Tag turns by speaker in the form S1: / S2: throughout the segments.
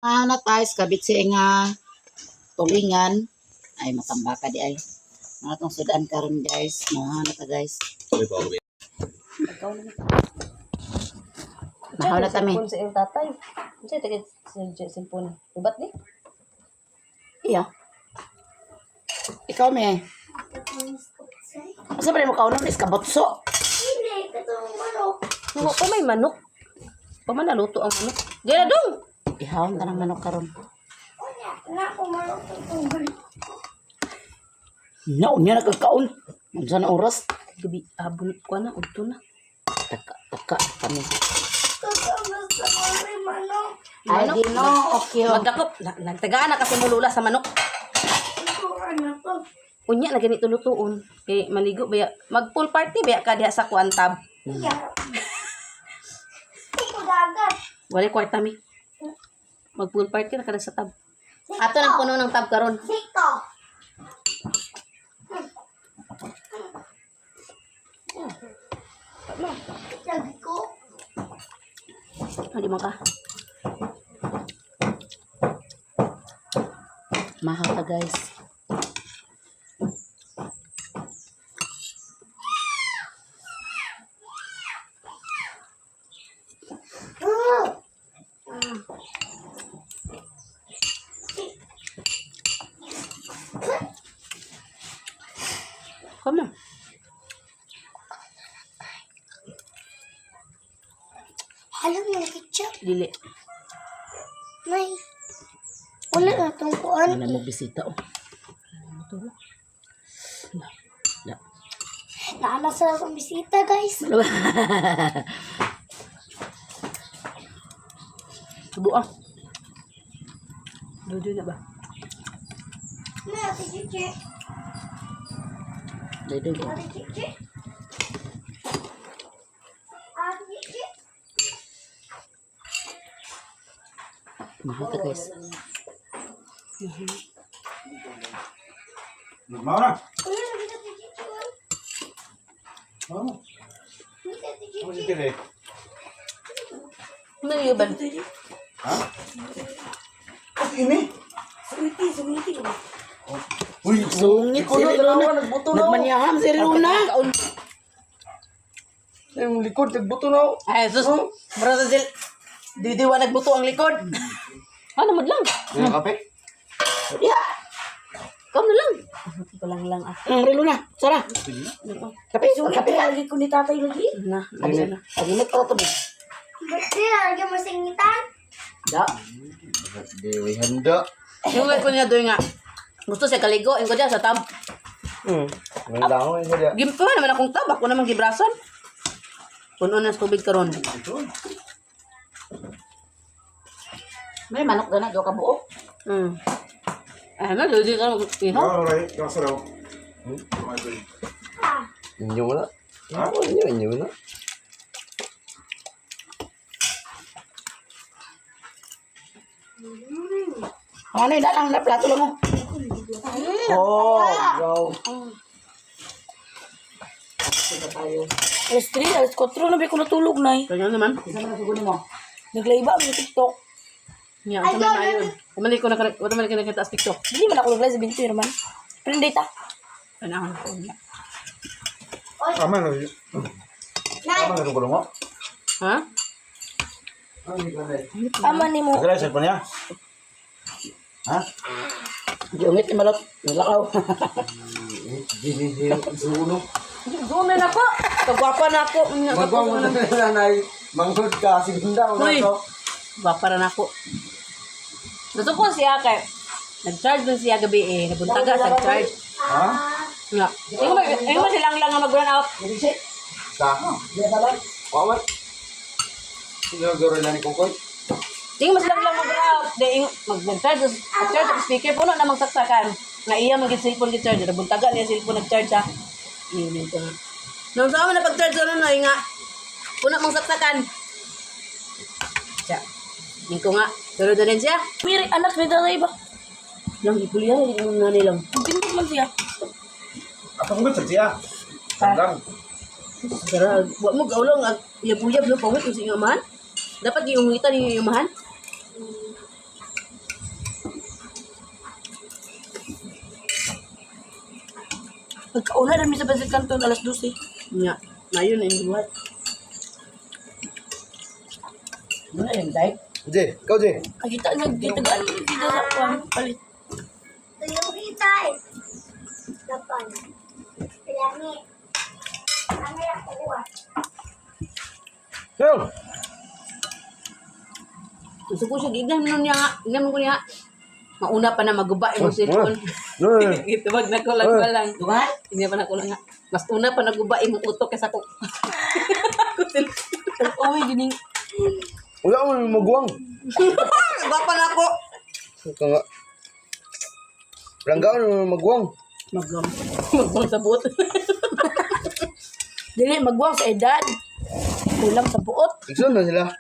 S1: Na guys, kabit siya nga tulingan. Ay, matambaka di ay. Mga itong sudan karon guys. Mahana ta guys. Mahana ta mi.
S2: Cellphone sa iyong tatay. Kasi tigit cellphone. Ubat ni?
S1: Iya. Ikaw me. Asa ba mo kaunon is kabotso?
S3: Hindi, katong manok.
S2: Nga pa may manok. Pa man naluto ang manok. Gaya dong!
S1: Ihawon ta ng manok karon.
S3: Kunya, na ko manok tutunggan.
S1: Unya nagkakaon. Unsa na oras?
S2: Gabi, abon ko na, udto na.
S1: Taka kami.
S3: Kakamas sa mga manok.
S1: Ay, Gino, okay.
S2: Magdakop. Nagtagaan na kasi mulula sa manok.
S3: Ito anak ko.
S2: Unya na ganito lutuon. Kay maligo baya. Mag pool party baya ka diha sa kuantab.
S3: Iya. Ito dagat.
S2: Wala kwarta mi. Mag pool party na kada sa tab. Ato nang puno ng tab karon.
S3: Dito. Lagi ko.
S2: Hindi mo ka.
S1: Mahal ka guys.
S2: Come na.
S3: Alam yung ketchup.
S2: Dili.
S3: May. Wala na itong kuan.
S1: Wala mo bisita oh. La.
S3: Naana sa akong bisita, guys.
S2: Subo ah. Dudu na ba?
S3: May ate Chichi.
S1: Dede ko.
S3: Ate Chichi. Ate Chichi.
S1: Mahal ka guys.
S4: Mau na.
S3: Uy, lagi sa Ate Chichi.
S4: Mau.
S3: May ate
S4: Mau
S3: Chichi.
S4: sige.
S2: Ano yung ba?
S4: Ha? Ini.
S2: Sumiti.
S4: Uy,
S1: Sungit si Riluna. Nagmanyaham si Riluna.
S4: yung likod nagbuto na.
S2: Ay, sus. Brother Zil. Didiwa nagbuto ang likod. Ano mo lang?
S4: Yung kape.
S1: Yeah.
S2: Ikaw na lang. Ito lang ah.
S1: Riluna. Sara. Kape. Kape ka.
S2: Lagi ko ni tatay lagi. Na.
S1: Aginit ko to.
S3: Ba't lagi mo singitan?
S1: Da.
S4: Dewi handa.
S2: Yung ko niya doon nga. Gusto siya kaligo. Yung ko diya sa tab.
S4: Wala ko yung sadya.
S2: Gimpo naman akong tab. Ako naman gibrason. Puno na sa tubig karon.
S1: May manok na do ka buo.
S2: Ano, lodi ka mag-ihaw.
S4: Ikaw, Ray. Ikaw sa daw. Inyo mo na. Ha? Inyo mo na.
S1: Ano yung dalang na plato lang mo?
S4: Oh, go.
S2: Alas 3, alas 4 na ba ko natulog na eh. Kanya naman.
S1: Isa na sugunin mo.
S2: Naglaiba ako sa TikTok. Yan, tama na yun. Umalik ko na nakita sa TikTok. Hindi man ako naglay sa binti naman. Pero data. Ano ako na po niya.
S4: Aman na yun. Aman na yung mo.
S2: Ha?
S3: Ama ni mo.
S4: Agad cellphone niya. Ha?
S1: Giungit ni malot. Nilakaw.
S4: Suno.
S2: Gumen ako. Kagwapa na ako.
S4: Magwang mo na nanay. Manghod ka. Siginda mo
S2: Uy.
S4: na to.
S2: Gwapa rin ako. Gusto ko siya kay nag-charge dun siya gabi eh. Nabuntaga sa charge.
S4: Ha?
S2: Nga. Ayun mo silang lang nga mag-run out.
S4: Sa? Wawat. Sinagaro na ni Kukoy.
S2: Tingin mo silang lang mag-run out. Nag-charge ang speaker. Puno na magsaksakan. Nga iya mag-cellphone gi-charge. Nabuntaga niya cellphone nag-charge ha. Iyon ito. Nung sama na pag-charge ko nun, nga. Puno magsaksakan. Siya. Hindi ko nga. Pero doon siya. Miri, anak ni tatay ba? Lang, ipulihan. Hindi ko nga nilang. Pinto man siya.
S4: Apa mo sa siya? Sandang.
S2: Pero, wag mo gaulang. Iyab-uyab, no? Pawit mo sa inyamahan. Dapat iungitan yung inyamahan.
S3: Pagkauna namin sa Basit Canton, alas 12.
S2: Nya, ngayon na yung buhat.
S1: Ano na yung dahil?
S4: Jay, ikaw Jay.
S3: Nakita niya dito dito sa kwan. Palit. Ito yung hitay. Dapan. Kailangan. Ano yung kuha?
S4: Yo.
S2: Gusto ko siya, ignan mo niya nga. Ignan mo niya. Mauna pa na maguba yung cellphone. Itubag na ko lang pa lang.
S1: Duman?
S2: Hindi pa na ko lang nga. Mas una pa naguba yung utok kaysa ko.
S3: Uwi, gining.
S4: Wala ko magwang.
S2: Bapa na ako.
S4: Ika nga. Langgaw na magwang.
S2: Magwang sa buot.
S3: Dili, magwang sa edad. Kulang sa buot.
S4: Ikson na sila.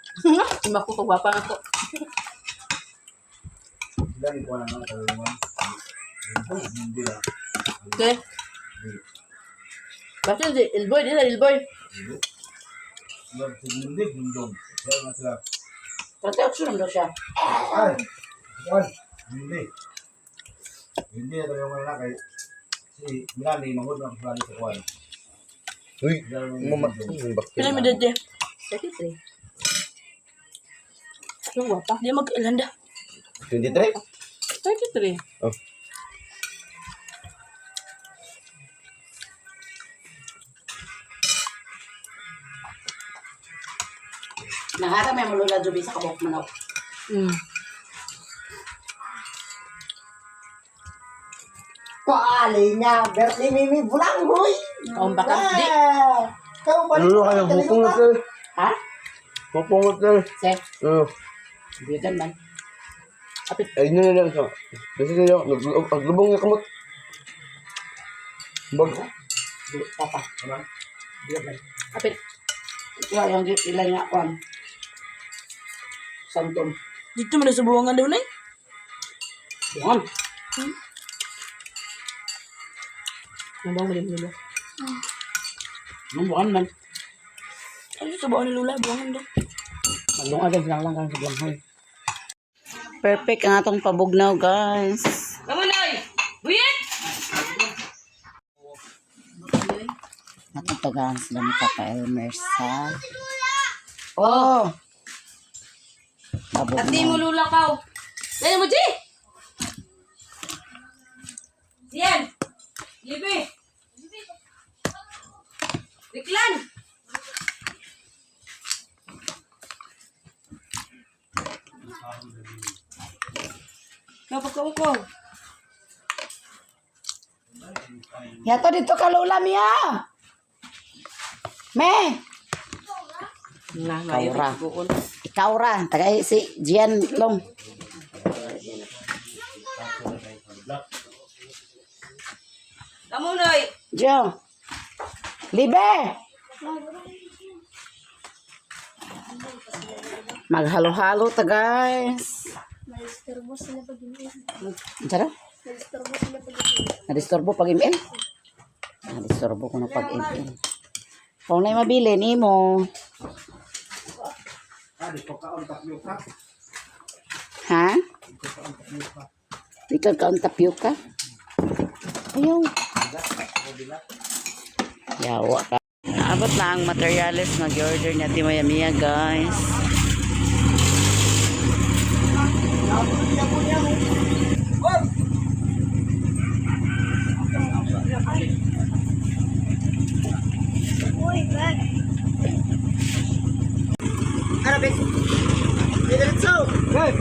S2: Ima ko bapa na ako. Okay. Bakit si Ilboy? Di na Ilboy.
S1: Protection daw siya.
S4: Ay, Juan, hindi. Hindi na tayo mga kay si Milani, mangod na kasi sa Juan. Uy, mama, bakit?
S3: Pila mi dede.
S2: 33. Yung guwapa.
S3: Di mag-ilanda.
S4: 23?
S2: 33.
S4: Oh.
S1: Nangata may malula jubi sa kabok manok.
S5: Paali nga, Bertie Mimi Bulanghoy.
S2: Kaon pa ka? Di.
S5: Kau ba?
S4: Ano ka na pupungot eh?
S1: Ha?
S4: Pupungot eh.
S1: Sir,
S4: Oo.
S1: bigan man.
S4: Ay, yun na lang siya. Kasi nila, naglubong niya kamot. Bag.
S1: Papa. Bigan man.
S2: Apit.
S1: Ito yung ilan nga kwan. Santom.
S3: Dito man sa buwangan daw na eh.
S1: Buwan.
S2: Ang bang malim nila.
S1: Anong buwan man?
S3: Ano sa buwangan ni Lula? Buwangan daw.
S1: Malungagan lang lang sa buwan. Perfect ang atong pabugnaw, guys.
S2: Kamunoy! Buyit!
S1: Natatagaan sila ni Papa Elmer sa... Oh!
S2: At di
S1: Pabugnaw.
S2: mo lulakaw. Dali mo, G! Yan! Libi! Riklan! Kapag ko.
S1: Yato dito ka, Lola Mia! Me!
S2: Na, mayo.
S1: Kaura. Ikaw ra. Tagay si Gian Long.
S2: Kamunoy!
S1: Gio. Libe! Maghalo-halo ta, guys.
S3: Nalistorbo sila pag-email.
S1: Tara.
S3: Nalistorbo sila pag-email.
S1: Nadisturbo pag-email? Nadisturbo ko na pag-email. Kung na mabili, ni mo. Ha? Di ka kaon tapioca? Ayaw. Yawa ka. Naabot na ang materials. Nag-order niya Timaya Mia, guys.
S3: Uy, bag.
S5: Arabic. Diretso. Good.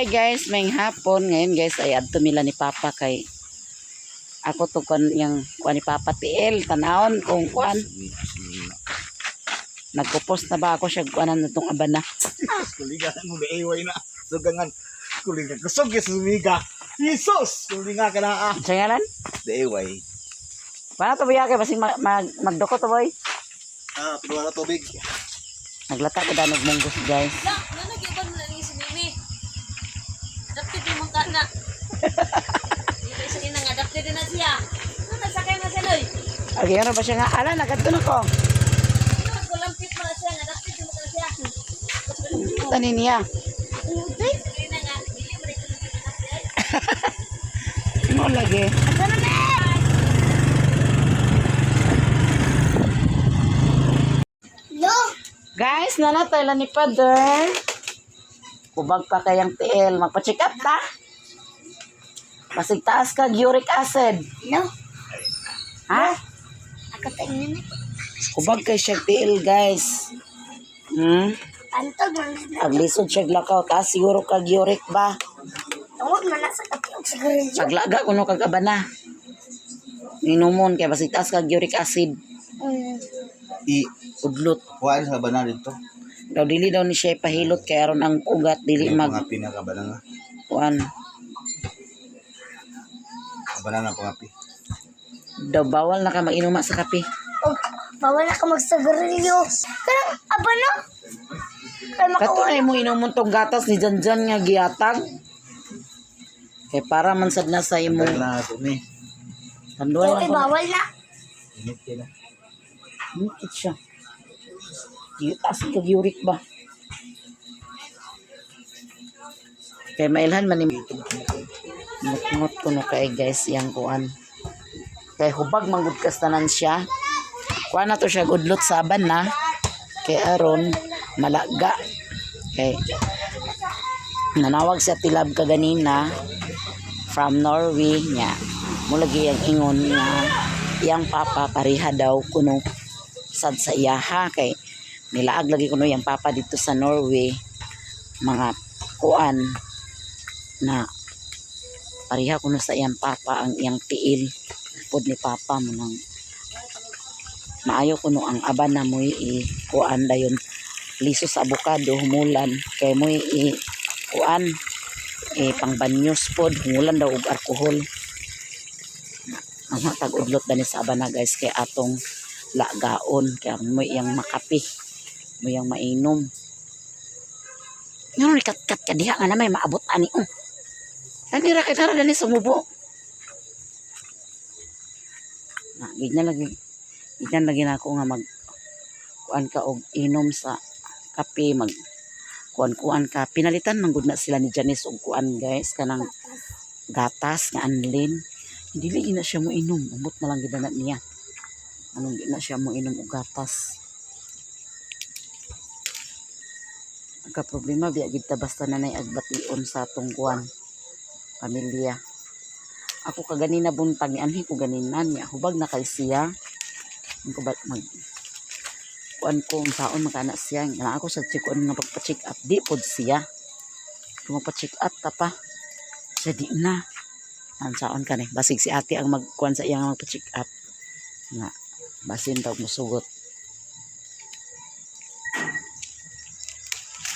S1: Hi guys, may hapon ngayon guys ay adto mila ni Papa kay ako to kon yang kuan ni Papa TL tanawon kung kuan. Nagpo-post na ba ako siya kuanan natong abana.
S4: Kuligan mo na iway na. Sugangan. Kuligan. Kusog yung sumiga. Jesus! Kuligan ka na ah.
S1: Sa ngalan?
S4: The iway.
S1: Para to biya kay basing magdoko to boy.
S4: Pinuha na tubig.
S1: Naglata ko danog munggos guys.
S2: Na, nagyuban mo na ni si Mimi. Adapted yung mga kana. Dito isa din nga adapted din na siya. Ano nasakay na siya noy?
S1: Okay, ano ba siya nga? Ala, nagadto na ko.
S2: Ano kulampit mo na siya, adapted yung mga siya.
S1: Tanin niya.
S2: Sige na nga, dili mo rin adapted.
S1: Mo lagi.
S3: Yo!
S1: Guys, nanatay lang ni Father. Kubag pa kayang TL. Magpa-check up ta. Pasig taas ka uric acid.
S3: No!
S1: Ha?
S3: Ako tingnan na.
S1: Kubag kay siya TL guys.
S3: Pantog man na.
S1: Paglisod siya lakaw. Taas siguro kag uric ba?
S3: Tungod man na sa kapiyog sigarilyo.
S1: Paglaga kuno kag abana. Minumon kay pasig taas kag uric acid. Udlot.
S4: Kuhaan sa bana dito.
S1: Daw dili daw ni siya pahilot kay aron ang ugat dili mag
S4: Mga pinakabana nga.
S1: kuan.
S4: Kabana na pangapi.
S1: Daw bawal na ka mag-inuma sa kape.
S3: Oh, bawal na ka magsigarilyo. Karang, aba no? Kaya
S1: Kato
S3: makawala.
S1: na mo inumon tong gatas ni Janjan nga giatag. Kay para man sad na sa imo.
S4: Tagal na ito ni.
S1: Tanduay
S3: So,
S1: lang ko.
S3: bawal na.
S4: Init ka na.
S1: Mikit siya. Taas kag uric ba? Kay mailhan man ni ngot ko no kay guys yang kuan. Kay hubag manggod kastanan siya. Kuan na to siya udlot saban na. Kay aron malaga. Kay nanawag sa tilab kaganina from Norway nya. Mulagi ang ingon nga yang papa pareha daw kuno sad sa iyaha kay nilaag lagi kuno yang papa dito sa Norway mga kuan na pareha kuno sa iyang papa ang iyang tiil pod ni papa mo nang maayo kuno ang abana mo kuan dayon liso sa abukado humulan kay mo kuan pangbanyos pod humulan daw og alcohol ang tag-udlot ba ni sa abana guys kay atong lagaon kaya mo iyang makapi mo iyang mainom nga ni kat ka diha nga na may maabot ani nandira kay tara dali sumubo na gignan lagi na ako nga mag kuan ka og inom sa kape mag kuan ka pinalitan man gud na sila ni Janice og kuan guys kanang gatas nga anlin dili na siya mo inom umot na lang gid na niya anong di na siya mo inom og gatas ang problema biya gid ta basta nanay agbation sa atong kuan pamilya ako kaganina buntag ni anhi ko ganinan niya hubag na kay siya ko ba mag kuan ko saon makana siya nga ako sa check nga pagpa-check up di pod siya kung pa-check up ta pa siya di na ang saon ka ni basig si ate ang magkuan sa iyang magpa-check up nga basin daw musugot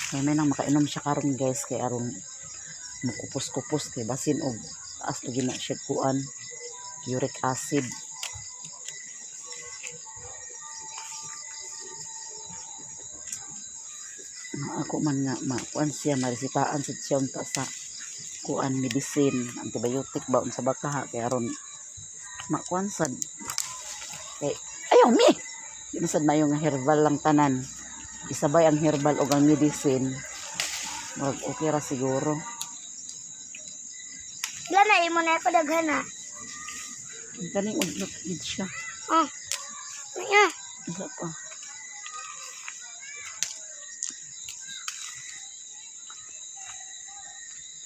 S1: kaya may nang makainom siya karon guys kay aron mukupos-kupos kay basin og taas lagi na siya kuan uric acid ako man nga makuan siya marisitaan siya unta sa kuan medicine antibiotic ba unsa ba ka kay aron makuan sad kay ayaw mi di sad mayo nga herbal lang tanan isabay ang herbal o ang medicine mag okay ra siguro
S3: Ilan na, imo na ako daghan na.
S1: kaning udlot gid siya
S3: Oh. Maya.
S1: isa pa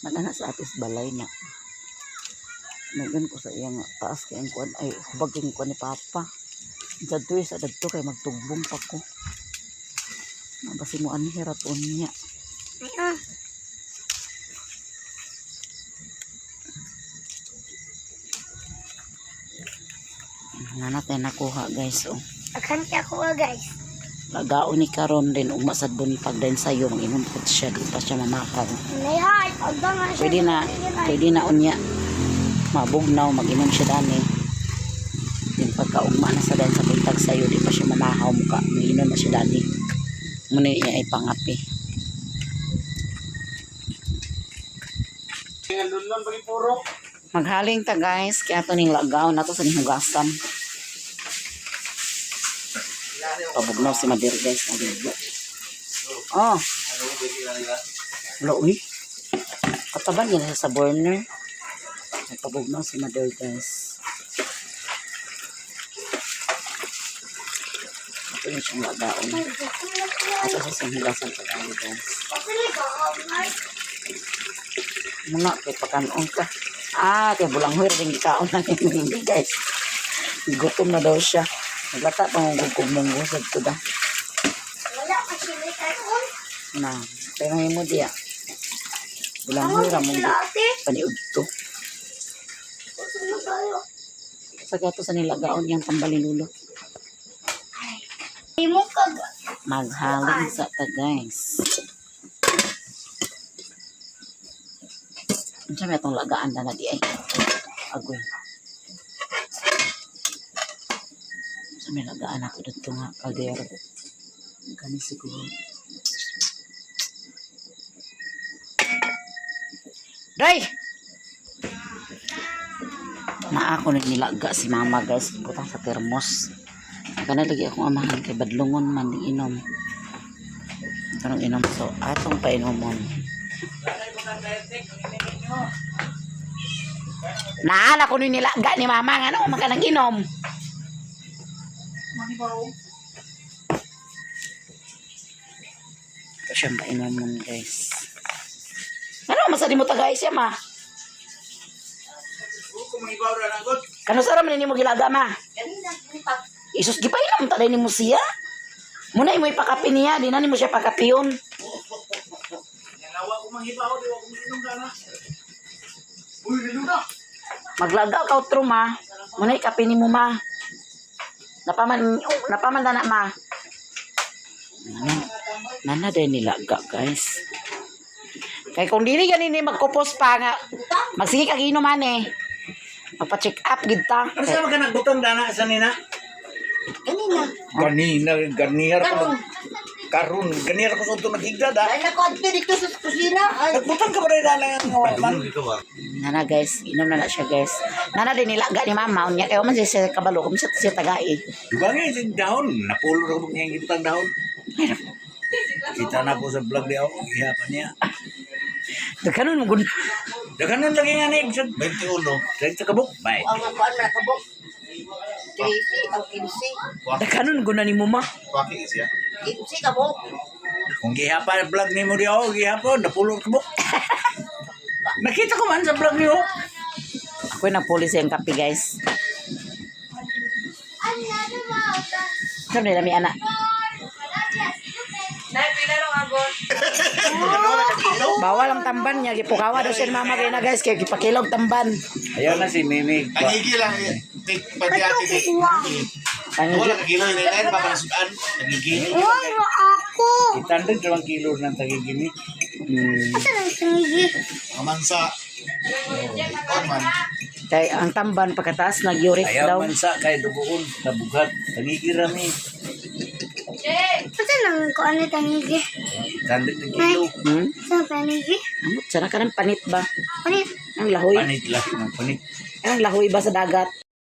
S1: nagana sa atis balay na nagan ko sa iyang taas kay ang kuan ay hubag yung kuan ni papa dadto sa dadto kay magtugbong pa ko basi mo ani hiraton niya
S3: Maya.
S1: Nga natin nakuha guys. Oh.
S3: Akan kaya ko guys.
S1: Lagao ni karon din ug masad buntag din sayo manginom pud siya di pa siya mamakaw.
S3: May heart. Ando nga siya.
S1: Pwede na unya mabugnaw mag-inom siya dani. Din pagkaugma na sa dan sa buntag sayo di pa siya mamakaw muka manginom na siya dani. Muna niya ay pangapi. Maghaling ta guys kaya to ning lagaw na to sa hugasan. Pabugnaw si Madir guys. Oh. Lo, uy. Kataban yan sa burner. Pabugnaw si Madir guys. Ito yung siyang lagaon. Ito sa singhigasan pag-ali guys. Muna, kay pagkanon ka. Kay bulanghoy rin gikaon na hindi guys. Gutom na daw siya. Naglata pang munggo sa ito da.
S3: Wala pa siya may karon.
S1: Na, kaya ngayon mo diya. Bulanghoy ra munggo.
S3: Ate.
S1: Paniud to.
S3: Sunod tayo.
S1: Sa gato sa nilagaon yung pambalinulo.
S3: Hindi mo kag.
S1: Maghaling sa ta guys. Ano siya may itong lagaan na di ay. Agoy. Sa may lagaan ako dito nga kaldero. Gani siguro. Day! Na ako nilaga si mama guys. Butang sa termos. Kana lagi akong amahan kay badlungon man ng inom. Kanong inom so atong painomon. Naala ko ni nilaga ni mama nga no makanang inom. Ito siyang painomon guys. Ano masadi mo ta guys ya ma? Kano sara man ni mo gilaga ma? Isus gipainom ta dai nimo siya. Muna imo ipakapi niya, di na nimo siya pakapiyon. Maglaga ka utro ma. Muna ikapi nimo ma. Napaman na ma. Nana dai nilaga guys. Kay kung dili ganin ni magkupos pa nga magsige kag inom man magpa-check up gid ta.
S4: Ano sa mga nagbutang dana sa nina? Ganina ko karon ganira ko sa ito nagigda da.
S5: Ay, nakuha dito sa kusina. Ay,
S4: Nagbutang ka ba rin dala yung man?
S1: Nana guys, inom na siya guys. Nana din nilaga ni mama unya kay man siya kabalo kung siya tagai.
S4: Diba nga yung dahon? Napulo na ko yung gitang dahon. Kita na ko sa vlog niya. Ihapan niya.
S1: Daghanon mo gun.
S4: Daganon lagi nga ni. 21. Sa kabuk. Bye.
S5: ang kuhaan na kabok. Tracy, ang 15.
S1: Daghanon gun na ni mo ma.
S5: 15 kabok.
S4: Kung gihapan vlog ni mo di ako, gihapan, napulo ka kabuk. Nakita ko man sa vlog niyo.
S1: Ako na pulis yung kape guys. Sabi nila mi anak. Bawal ang tamban niya. Gipukawa daw siya ni mama kaya na guys. Kaya gipakilog tamban.
S4: Ayaw na si Mimi.
S6: Nagigil lang. Pag-ati. Wala ka kilo. Hindi pa panasukan. Nagigil.
S3: Wala ako.
S4: 800 ang kilo ng tagigini.
S3: Asa nang sinigi?
S6: Amansa. Man.
S1: Kaya ang tamban pagkataas nag-uric
S4: Ayaw
S1: daw.
S4: man sa kay dubuon. Tabugat. Tagigirami.
S3: Asa nang kuhaan na tanigi?
S4: 800 ang kilo.
S3: Sa tanigi?
S1: Sana ka ng panit ba?
S3: Panit.
S1: Ang lahoy.
S4: Panit lang. Panit.
S1: Ang lahoy ba sa dagat?